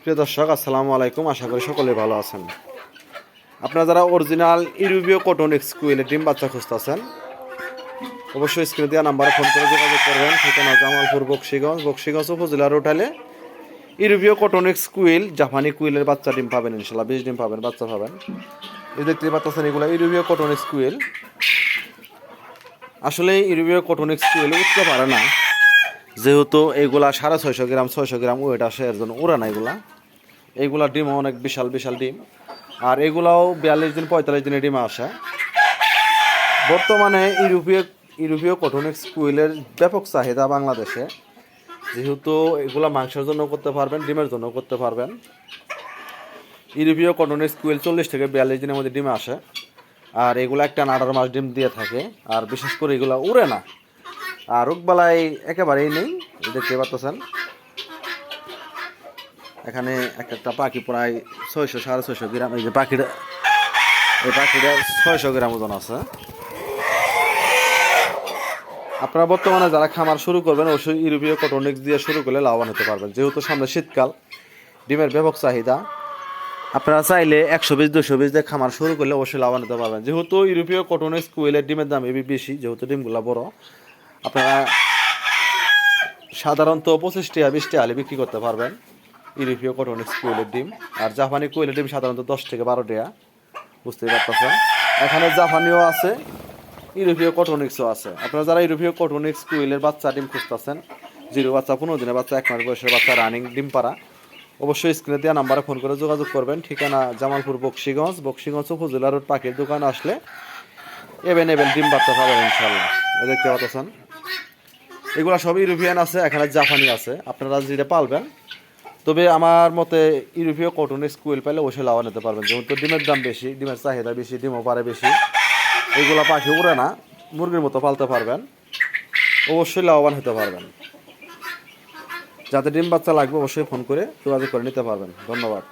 প্রিয় দর্শক, আসসালামু আলাইকুম। আশা করি সকলে ভালো আছেন। আপনারা যারা অরিজিনাল ইউরোপীয় কটন স্কুইলের ডিম বাচ্চা খুঁজতেছেন, অবশ্যই স্ক্রিনে দেওয়া নাম্বারে ফোন করে যোগাযোগ করবেন। ঠিকানা জামালপুর বক্সিগঞ্জ উপজেলা রোটালে ইউরোপীয় কটন স্কুইল জাপানি কুইলের বাচ্চা ডিম পাবেন। ইনশাল্লাহ 20 ডিম পাবেন, বাচ্চা পাবেন। এই দেখতে পাচ্ছেন, এগুলো ইউরোপীয় কটন স্কুইল। আসলে ইউরোপীয় কটন স্কুইল উঠতে পারে না, যেহেতু এগুলা 650 গ্রাম 600 গ্রাম ওয়েট আসে, এর জন্য ওরা না এইগুলা ডিম অনেক বিশাল বিশাল ডিম। আর এগুলাও 42 দিন 45 দিনের ডিম আসে। বর্তমানে ইউরোপীয় কটন স্কুইলের ব্যাপক চাহিদা বাংলাদেশে, যেহেতু এগুলা মাংসের জন্য করতে পারবেন, ডিমের জন্য করতে পারবেন। ইউরোপীয় কটন স্কুইল 40 থেকে 42 দিনের মধ্যে ডিমে আসে। আর এগুলো একটা 18 মাস ডিম দিয়ে থাকে। আর বিশেষ করে এগুলো উড়ে না, আর রোগবালাই একেবারেই নেই। দেখতে পাচ্ছেন, এখানে একটা পাখি প্রায় 600-650 গ্রাম। এই পাখিটা 600 গ্রাম ওজন আছে। আপনারা বর্তমানে যারা খামার শুরু করবেন, অবশ্যই ইউরোপীয় কটনিক্স দিয়ে শুরু করলে লাভবান হতে পারবেন, যেহেতু সামনে শীতকাল, ডিমের ব্যাপক চাহিদা। আপনারা চাইলে 120-220 দিয়ে খামার শুরু করলে অবশ্যই লাভবান হতে পারবেন, যেহেতু ইউরোপীয় কটনিক্স কুইলের ডিমের দাম বেশি, যেহেতু ডিমগুলো বড়। আপনারা সাধারণত 25-20 টাকা বিক্রি করতে পারবেন ইউরোপীয় কটনিক্স কুইলের ডিম। আর জাপানি কুইলের ডিম সাধারণত 10 থেকে 12 টাকা, বুঝতেই পারতেছেন। এখানে জাপানিও আছে, ইউরোপীয় কটনিক্সও আছে। আপনারা যারা ইউরোপীয় কটনিক্স কুইলের বাচ্চা ডিম খুঁজতেছেন, 0 বাচ্চা, 15 দিনের বাচ্চা, 1 মাস বয়সের বাচ্চা, রানিং ডিম পাড়া, অবশ্যই স্ক্রিনে দেওয়া নাম্বারে ফোন করে যোগাযোগ করবেন। ঠিকানা জামালপুর বক্সিগঞ্জ উপজেলা রোড, পাখির দোকানে আসলে এবেন ডিম বাচ্চা পাবেন ইনশাল্লাহ। দেখতে পাচ্ছেন, এগুলো সব ইউরোপিয়ান আছে, এখানে জাপানি আছে। আপনারা যেটা পালবেন, তবে আমার মতে ইউরোপীয় কটন স্কুইল পাইলে অবশ্যই লাভবান নিতে পারবেন, যেহেতু ডিমের দাম বেশি, ডিমের চাহিদা বেশি, ডিমও পারে বেশি। এগুলো পাখি উড়ে না, মুরগির মতো পালতে পারবেন, অবশ্যই লাভবান হতে পারবেন। যাতে ডিম বাচ্চা লাগবে অবশ্যই ফোন করে যোগাযোগ করে নিতে পারবেন। ধন্যবাদ।